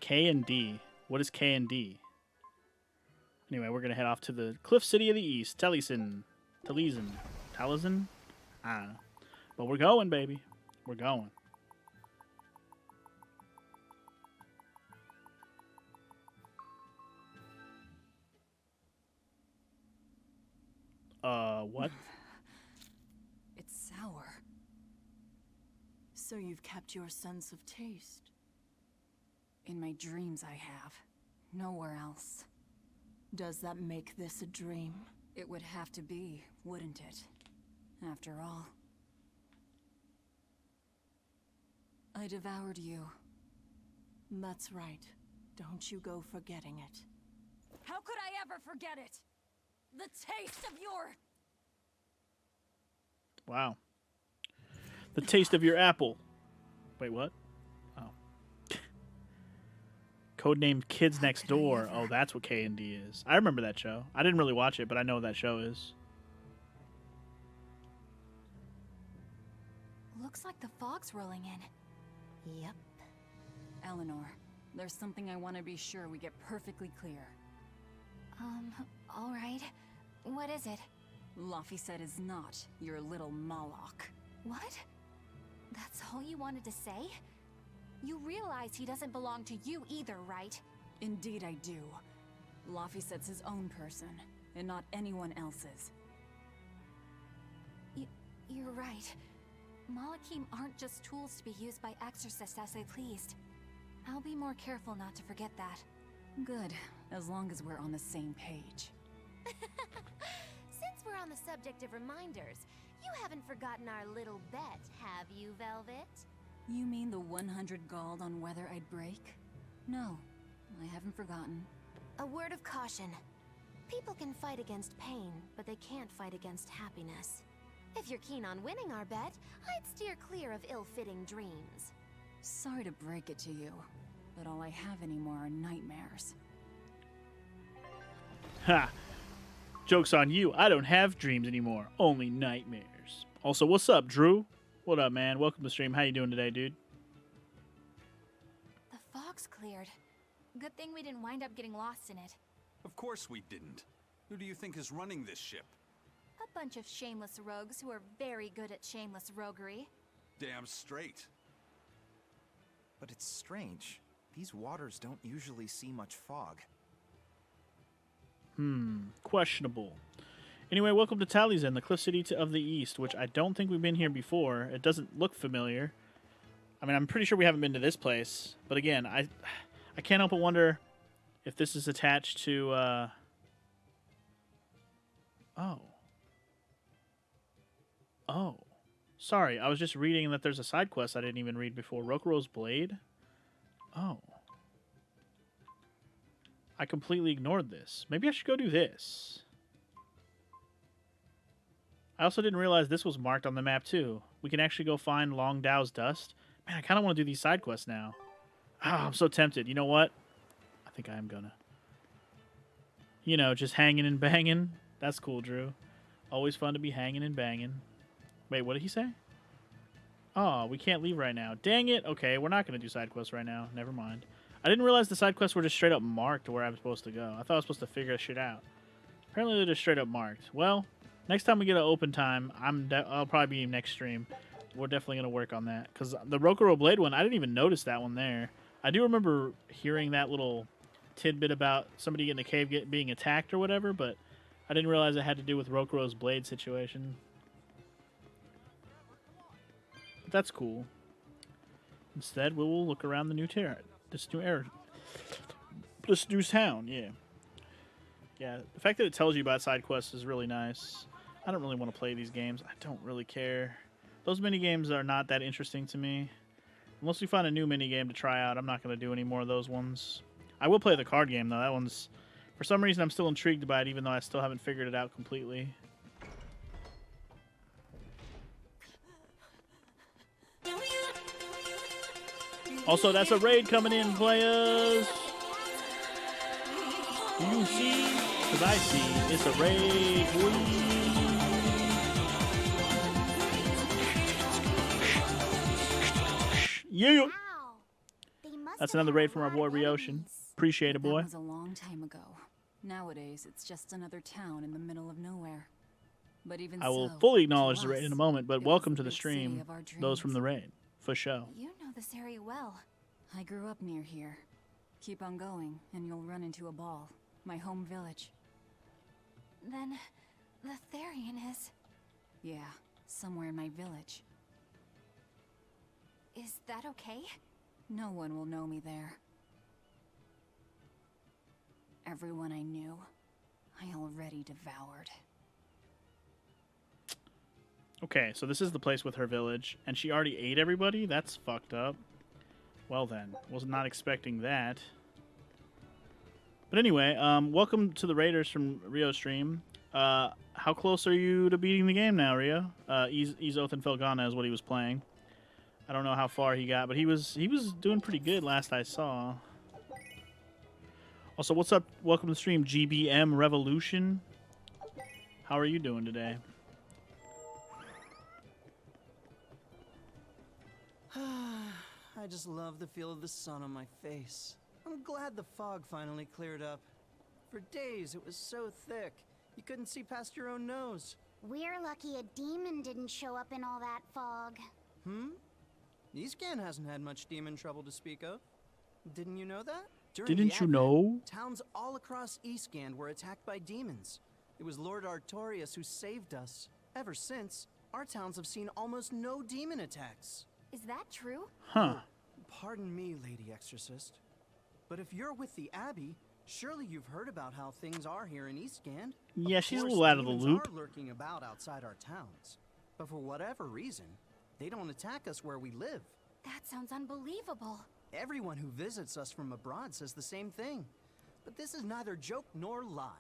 K and D. What is K and D? Anyway, we're going to head off to the Cliff City of the East. Taliesin. I don't know. But we're going, baby. We're going. What? It's sour. So you've kept your sense of taste? In my dreams I have. Nowhere else. Does that make this a dream? It would have to be, wouldn't it? After all. I devoured you. That's right. Don't you go forgetting it. How could I ever forget it? The taste of your... Wow. The taste of your apple. Wait, what? Oh. Codenamed Kids Next Door. Oh, that's what K&D is. I remember that show. I didn't really watch it, but I know what that show is. Looks like the fog's rolling in. Yep. Eleanor, there's something I want to be sure we get perfectly clear. All right. What is it? Laphicet is not your little Moloch. What? That's all you wanted to say? You realize he doesn't belong to you either, right? Indeed I do. Laphicet's his own person, and not anyone else's. You're right. Malachim aren't just tools to be used by exorcists as they pleased. I'll be more careful not to forget that. Good, as long as we're on the same page. Since we're on the subject of reminders, you haven't forgotten our little bet, have you, Velvet? You mean the 100 gold on whether I'd break? No, I haven't forgotten. A word of caution. People can fight against pain, but they can't fight against happiness. If you're keen on winning our bet, I'd steer clear of ill-fitting dreams. Sorry to break it to you, but all I have anymore are nightmares. Ha! Joke's on you. I don't have dreams anymore. Only nightmares. Also, what's up, Drew? What up, man? Welcome to the stream. How you doing today, dude? The fog's cleared. Good thing we didn't wind up getting lost in it. Of course we didn't. Who do you think is running this ship? A bunch of shameless rogues who are very good at shameless roguery. Damn straight. But it's strange. These waters don't usually see much fog. Questionable. Anyway, welcome to Taliesin, the Cliff City of the East, which I don't think we've been here before. It doesn't look familiar. I mean, I'm pretty sure we haven't been to this place. But again, I can't help but wonder if this is attached to, Oh. Sorry, I was just reading that there's a side quest I didn't even read before. Rokuro's Blade? Oh. I completely ignored this. Maybe I should go do this. I also didn't realize this was marked on the map, too. We can actually go find Long Dao's dust. Man, I kind of want to do these side quests now. Ah, I'm so tempted. You know what? I think I am gonna. You know, just hanging and banging. That's cool, Drew. Always fun to be hanging and banging. Wait, what did he say? Oh, we can't leave right now. Dang it. Okay, we're not going to do side quests right now. Never mind. I didn't realize the side quests were just straight up marked where I'm supposed to go. I thought I was supposed to figure shit out. Apparently they're just straight up marked. Well, next time we get an open time, I'll probably be next stream. We're definitely going to work on that. Because the Rokuro Blade one, I didn't even notice that one there. I do remember hearing that little tidbit about somebody in the cave being attacked or whatever, but I didn't realize it had to do with Rokuro's Blade situation. But that's cool. Instead, we will look around the new this new town, yeah. Yeah, the fact that it tells you about side quests is really nice. I don't really want to play these games. I don't really care. Those mini games are not that interesting to me. Unless we find a new mini game to try out, I'm not going to do any more of those ones. I will play the card game, though. That one's... For some reason, I'm still intrigued by it, even though I still haven't figured it out completely. Also, that's a raid coming in, players! Do you see? Because I see. It's a raid. Whee! Yeah! That's another raid from our boy Ryoshin. Appreciate it, boy. That was a long time ago. Nowadays, it's just another town in the middle of nowhere. But even I will so, fully acknowledge to the raid in a us, moment, but it welcome was to the the big city stream, of our those from dreams. the raid, for show. You know this area well. I grew up near here. Keep on going, and you'll run into a ball. My home village. Then, the Therian is... Yeah, somewhere in my village. Is that okay? No one will know me there. Everyone I knew, I already devoured. Okay, so this is the place with her village, and she already ate everybody? That's fucked up. Well then, was not expecting that. But anyway, welcome to the Raiders from Rio stream. How close are you to beating the game now, Rio? Izoth and Felgana is what he was playing. I don't know how far he got, but he was doing pretty good last I saw. Also, what's up? Welcome to the stream, GBM Revolution. How are you doing today? I just love the feel of the sun on my face. I'm glad the fog finally cleared up. For days it was so thick, you couldn't see past your own nose. We're lucky a demon didn't show up in all that fog. Eastgan hasn't had much demon trouble to speak of. Didn't you know that? Didn't you know? Towns all across Eastgand were attacked by demons. It was Lord Artorius who saved us. Ever since, our towns have seen almost no demon attacks. Is that true? Huh. Pardon me, Lady Exorcist. But if you're with the Abbey, surely you've heard about how things are here in Eastgand. Yeah, Of she's a course, little out of the demons loop. are lurking about outside our towns. But for whatever reason, they don't attack us where we live. That sounds unbelievable. Everyone who visits us from abroad says the same thing. But this is neither joke nor lie.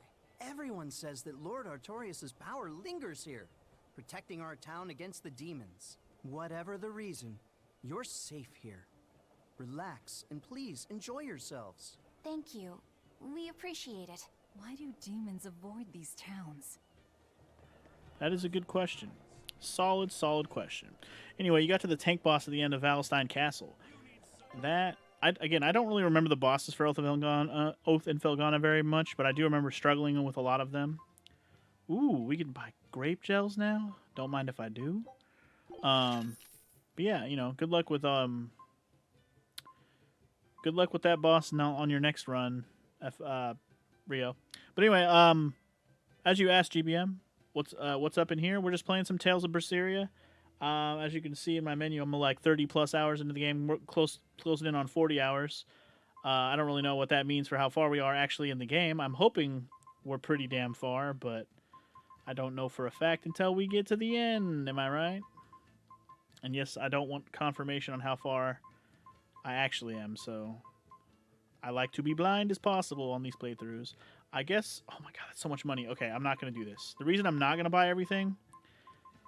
Everyone says that Lord Artorias' power lingers here, protecting our town against the demons. Whatever the reason, you're safe here. Relax, and please enjoy yourselves. Thank you. We appreciate it. Why do demons avoid these towns? That is a good question. Solid, solid question. Anyway, you got to the tank boss at the end of Valestein Castle. Again, I don't really remember the bosses for Oath and Felghana very much, but I do remember struggling with a lot of them. Ooh, we can buy grape gels now? Don't mind if I do. But yeah, you know, good luck with that boss now on your next run, Rio. But anyway, as you asked, GBM, what's up in here? We're just playing some Tales of Berseria. As you can see in my menu, I'm like 30 plus hours into the game. We're closing in on 40 hours. I don't really know what that means for how far we are actually in the game. I'm hoping we're pretty damn far, but I don't know for a fact until we get to the end. Am I right? And yes, I don't want confirmation on how far I actually am, so I like to be blind as possible on these playthroughs. I guess... Oh my god, that's so much money. Okay, I'm not going to do this. The reason I'm not going to buy everything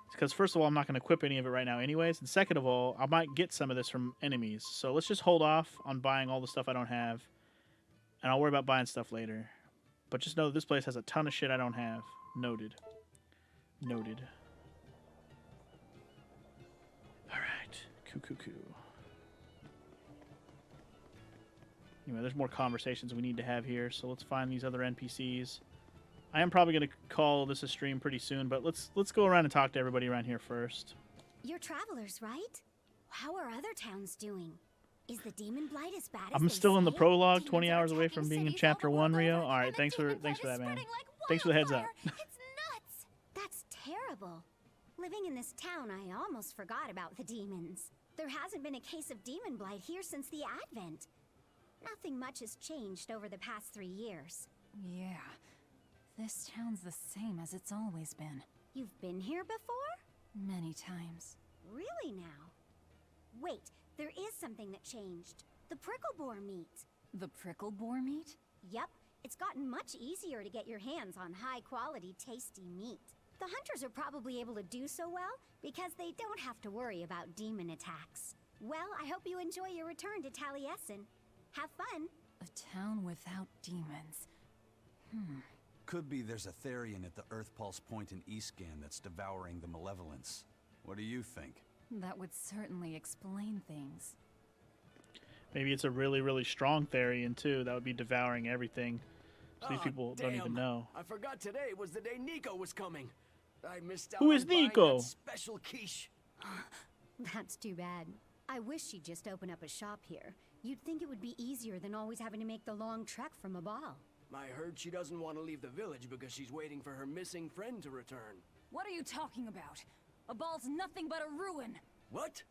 is because, first of all, I'm not going to equip any of it right now anyways, and second of all, I might get some of this from enemies. So let's just hold off on buying all the stuff I don't have, and I'll worry about buying stuff later. But just know that this place has a ton of shit I don't have. Noted. Noted. Alright. Coo. Anyway, there's more conversations we need to have here, so let's find these other NPCs. I am probably going to call this a stream pretty soon, but let's go around and talk to everybody around here first. You're travelers, right? How are other towns doing? Is the demon blight as bad as I'm they still in the say? prologue, 20 hours away from being in Chapter 1, Rio. All right, thanks for that, man. Thanks for the heads up. It's nuts! That's terrible. Living in this town, I almost forgot about the demons. There hasn't been a case of demon blight here since the Advent. Nothing much has changed over the past 3 years. Yeah. This town's the same as it's always been. You've been here before? Many times. Really now? Wait, there is something that changed. The prickle boar meat. The prickle boar meat? Yep, it's gotten much easier to get your hands on high-quality, tasty meat. The hunters are probably able to do so well because they don't have to worry about demon attacks. Well, I hope you enjoy your return to Taliesin. Have fun. A town without demons. Could be there's a Therian at the Earth Pulse Point in Eastgan that's devouring the malevolence. What do you think? That would certainly explain things. Maybe it's a really, really strong Therian, too. That would be devouring everything. So these people don't even know. I forgot today was the day Nico was coming. I missed out Who on is buying Nico? that special quiche. That's too bad. I wish she'd just open up a shop here. You'd think it would be easier than always having to make the long trek from a ball. I heard she doesn't want to leave the village because she's waiting for her missing friend to return. What are you talking about? A ball's nothing but a ruin. What?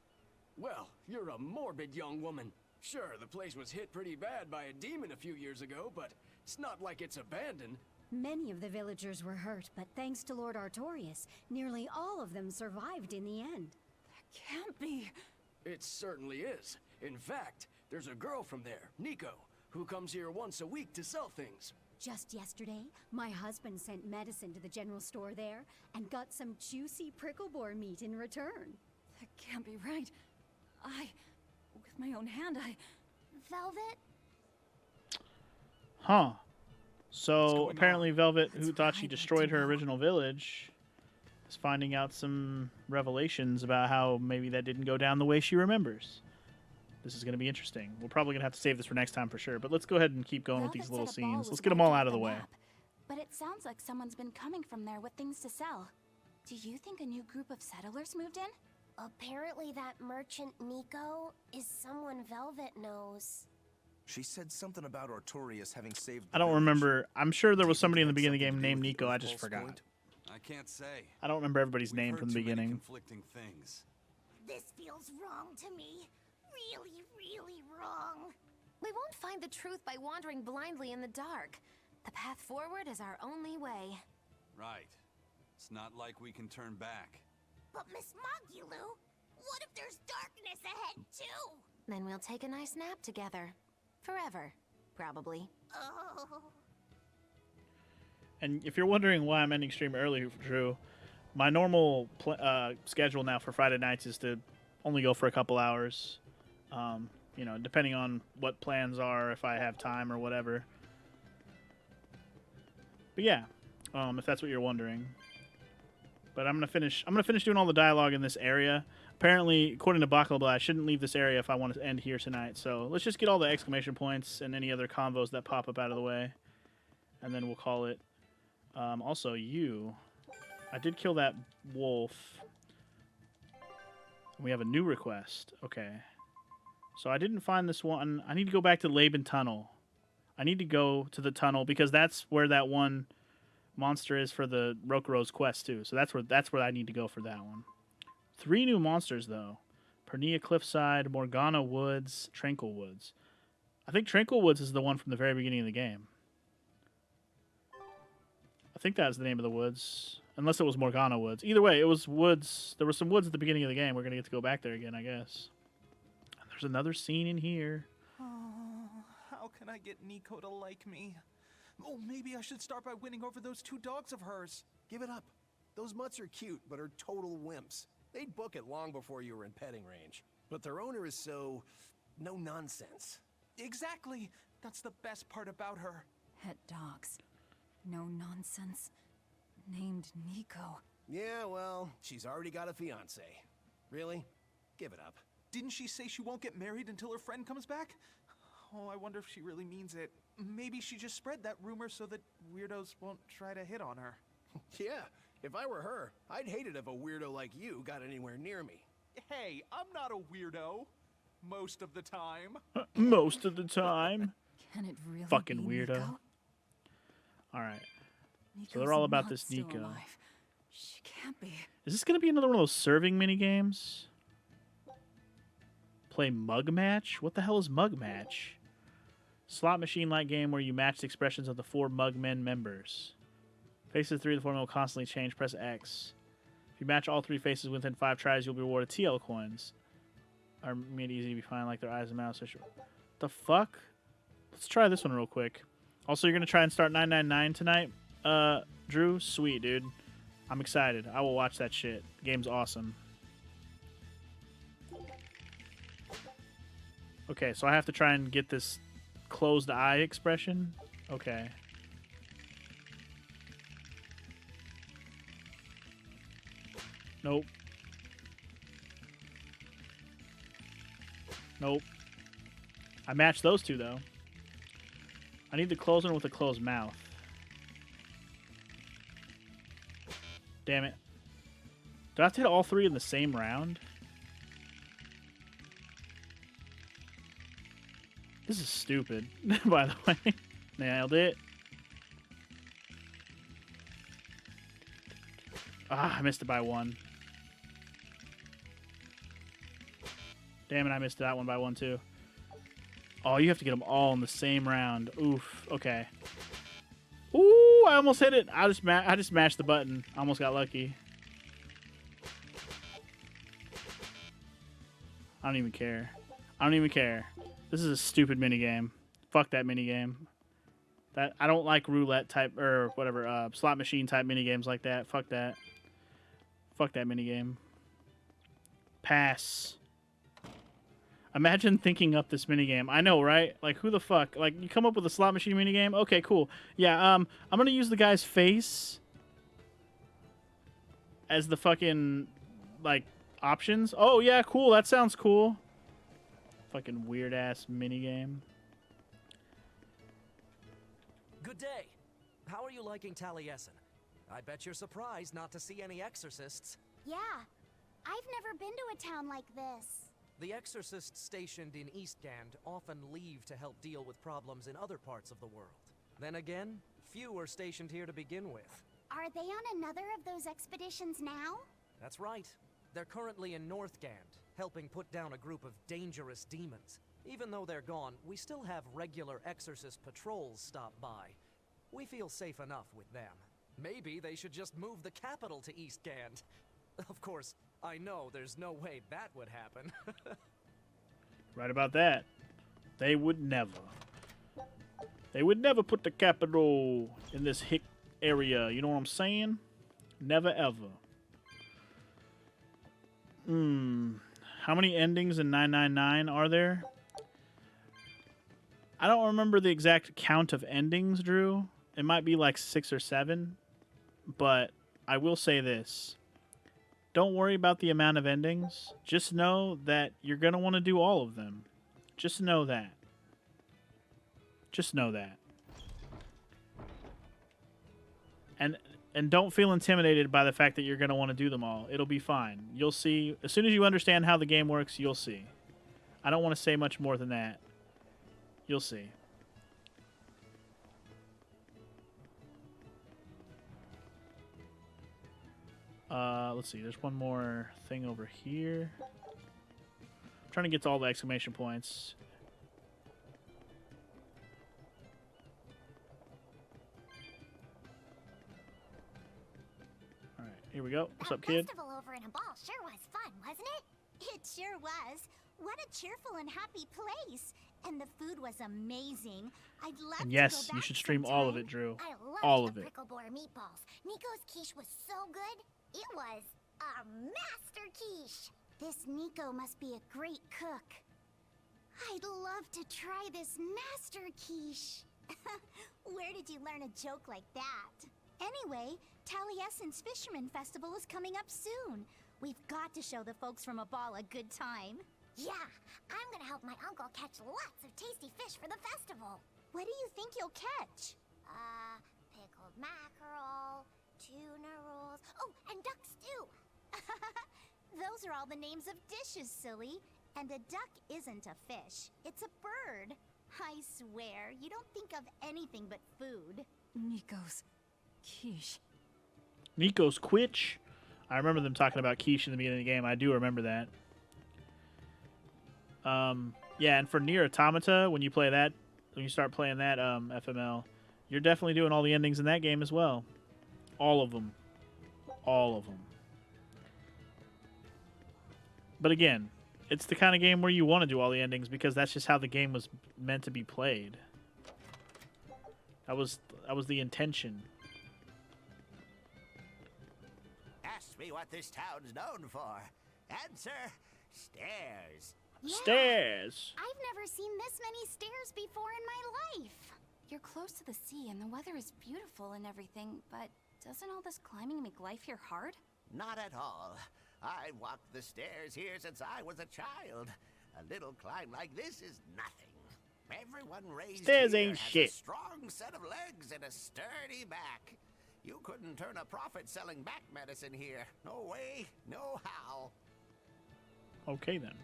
Well, you're a morbid young woman. Sure, the place was hit pretty bad by a demon a few years ago, but it's not like it's abandoned. Many of the villagers were hurt, but thanks to Lord Artorias, nearly all of them survived in the end. That can't be. It certainly is. In fact, there's a girl from there, Nico, who comes here once a week to sell things. Just yesterday, my husband sent medicine to the general store there and got some juicy prickle boar meat in return. That can't be right. With my own hand, Velvet? Huh. So apparently Velvet, who thought she destroyed her original village, is finding out some revelations about how maybe that didn't go down the way she remembers. This is going to be interesting. We're probably going to have to save this for next time for sure, but let's go ahead and keep going with these little scenes. Let's get them all out of the way. But it sounds like someone's been coming from there with things to sell. Do you think a new group of settlers moved in? Apparently that merchant Nico is someone Velvet knows. She said something about Artorias having saved the I don't village. remember. I'm sure there was somebody in the Had beginning of the game something to do named with Nico. the I Earth just Pulse forgot. Point? I can't say. I don't remember everybody's We've name heard from the too many beginning. conflicting things. This feels wrong to me. Really, really wrong. We won't find the truth by wandering blindly in the dark. The path forward is our only way. Right. It's not like we can turn back. But Miss Mogulu, what if there's darkness ahead too? Then we'll take a nice nap together. Forever, probably. Oh. And if you're wondering why I'm ending stream early, Drew, my normal schedule now for Friday nights is to only go for a couple hours. You know, depending on what plans are, if I have time or whatever. But yeah, if that's what you're wondering. But I'm gonna finish doing all the dialogue in this area. Apparently, according to Baklava, I shouldn't leave this area if I want to end here tonight. So let's just get all the exclamation points and any other combos that pop up out of the way, and then we'll call it. Also, I did kill that wolf. We have a new request. Okay. So I didn't find this one. I need to go back to Laban Tunnel. I need to go to the tunnel because that's where that one monster is for the Rokuro's quest too. So that's where I need to go for that one. 3 new monsters though. Pernia Cliffside, Morgana Woods, Tranquil Woods. I think Tranquil Woods is the one from the very beginning of the game. I think that's the name of the woods. Unless it was Morgana Woods. Either way, it was woods. There were some woods at the beginning of the game. We're going to get to go back there again, I guess. And there's another scene in here. Oh, how can I get Nico to like me? Oh, maybe I should start by winning over those 2 dogs of hers. Give it up. Those mutts are cute, but are total wimps. They'd book it long before you were in petting range. But their owner is so... no nonsense. Exactly. That's the best part about her. Het dogs. No nonsense. Named Nico. Yeah, well, she's already got a fiancé. Really? Give it up. Didn't she say she won't get married until her friend comes back? Oh, I wonder if she really means it. Maybe she just spread that rumor so that weirdos won't try to hit on her. Yeah, if I were her, I'd hate it if a weirdo like you got anywhere near me. Hey, I'm not a weirdo. Most of the time. Most of the time. Can it really Fucking be weirdo. Nico? Alright. So Nico's they're all about not this still Nico. alive. She can't be. Is this going to be another one of those serving minigames? Play mug match? What the hell is mug match? Slot machine-like game where you match the expressions of the 4 Mugmen members. Faces 3 of the formula will constantly change. Press X. If you match all 3 faces within 5 tries, you'll be rewarded TL coins. Are made easy to be fine, like their eyes and mouths. The fuck? Let's try this one real quick. Also, you're going to try and start 999 tonight, Drew? Sweet, dude. I'm excited. I will watch that shit. The game's awesome. Okay, so I have to try and get this closed eye expression. Okay. Nope. Nope. I matched those 2, though. I need the closed one with a closed mouth. Damn it. Do I have to hit all 3 in the same round? This is stupid, by the way. Nailed it. Ah, I missed it by 1. Damn it, I missed that one by 1 too. Oh, you have to get them all in the same round. Oof. Okay. Ooh, I almost hit it. I just mashed the button. I almost got lucky. I don't even care. I don't even care. This is a stupid minigame. Fuck that minigame. That I don't like roulette type or whatever slot machine type minigames like that. Fuck that. Fuck that minigame. Pass. Imagine thinking up this minigame. I know, right? Like, who the fuck? Like, you come up with a slot machine minigame? Okay, cool. Yeah, I'm gonna use the guy's face as the fucking, like, options. Oh, yeah, cool. That sounds cool. Fucking weird-ass minigame. Good day. How are you liking Taliesin? I bet you're surprised not to see any exorcists. Yeah, I've never been to a town like this. The exorcists stationed in Eastgand often leave to help deal with problems in other parts of the world. Then again, few are stationed here to begin with. Are they on another of those expeditions now? That's right. They're currently in Northgand, helping put down a group of dangerous demons. Even though they're gone, we still have regular exorcist patrols stop by. We feel safe enough with them. Maybe they should just move the capital to Eastgand. Of course, I know there's no way that would happen. Right about that. They would never. They would never put the capital in this hick area. You know what I'm saying? Never ever. How many endings in 999 are there? I don't remember the exact count of endings, Drew. It might be like 6 or 7. But I will say this. Don't worry about the amount of endings. Just know that you're going to want to do all of them. Just know that. Just know that. And don't feel intimidated by the fact that you're going to want to do them all. It'll be fine. You'll see. As soon as you understand how the game works, you'll see. I don't want to say much more than that. You'll see. Let's see. There's one more thing over here. I'm trying to get to all the exclamation points. All right, here we go. What's up, kid? Festival over in a ball sure was fun, wasn't it? It sure was. What a cheerful and happy place. And the food was amazing. I'd love And to yes, go you back should stream all of sometime. it, Drew. I loved All the of it. prickle boar meatballs. Nico's quiche was so good. It was a master quiche. This Nico must be a great cook. I'd love to try this master quiche. Where did you learn a joke like that? Anyway, Taliesin's Fisherman Festival is coming up soon. We've got to show the folks from Abal a good time. Yeah, I'm gonna help my uncle catch lots of tasty fish for the festival. What do you think you'll catch? Pickled mackerel, tuna rolls, oh, and duck stew. Those are all the names of dishes, silly. And a duck isn't a fish, it's a bird. I swear, you don't think of anything but food. Nico's quiche. Nico's quiche. I remember them talking about quiche in the beginning of the game. I do remember that. Yeah, and for Nier Automata, when you play that, when you start playing that FML, you're definitely doing all the endings in that game as well. All of them. All of them. But again, it's the kind of game where you want to do all the endings because that's just how the game was meant to be played. That was the intention. Ask me what this town's known for. Answer, stairs. Yeah. Stairs. I've never seen this many stairs before in my life. You're close to the sea and the weather is beautiful and everything, but doesn't all this climbing make life here hard? Not at all. I walked the stairs here since I was a child. A little climb like this is nothing. Everyone raised Stairs here ain't has shit. a strong set of legs and a sturdy back. You couldn't turn a profit selling back medicine here. No way, no how. Okay, then.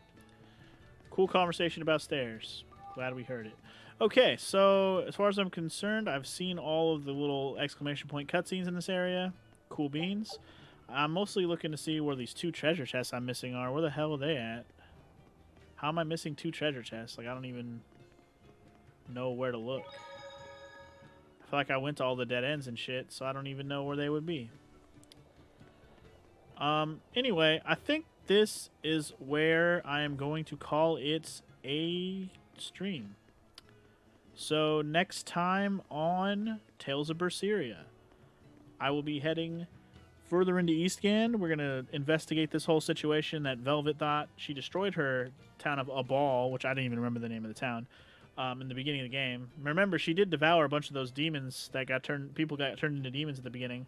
Cool conversation about stairs. Glad we heard it. Okay, so as far as I'm concerned, I've seen all of the little exclamation point cutscenes in this area. Cool beans. I'm mostly looking to see where these 2 treasure chests I'm missing are. Where the hell are they at? How am I missing 2 treasure chests? Like, I don't even know where to look. I feel like I went to all the dead ends and shit, so I don't even know where they would be. Anyway, I think this is where I am going to call it a stream. So next time on Tales of Berseria, I will be heading further into Eastgand. We're going to investigate this whole situation that Velvet thought she destroyed her town of Abal, which I didn't even remember the name of the town, in the beginning of the game. Remember, she did devour a bunch of those demons that people got turned into demons at the beginning.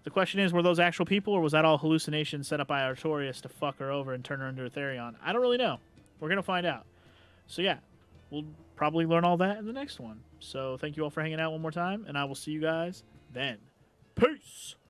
The question is, were those actual people, or was that all hallucinations set up by Artorias to fuck her over and turn her into a Therion? I don't really know. We're going to find out. So yeah, we'll probably learn all that in the next one. So thank you all for hanging out one more time, and I will see you guys then. Peace!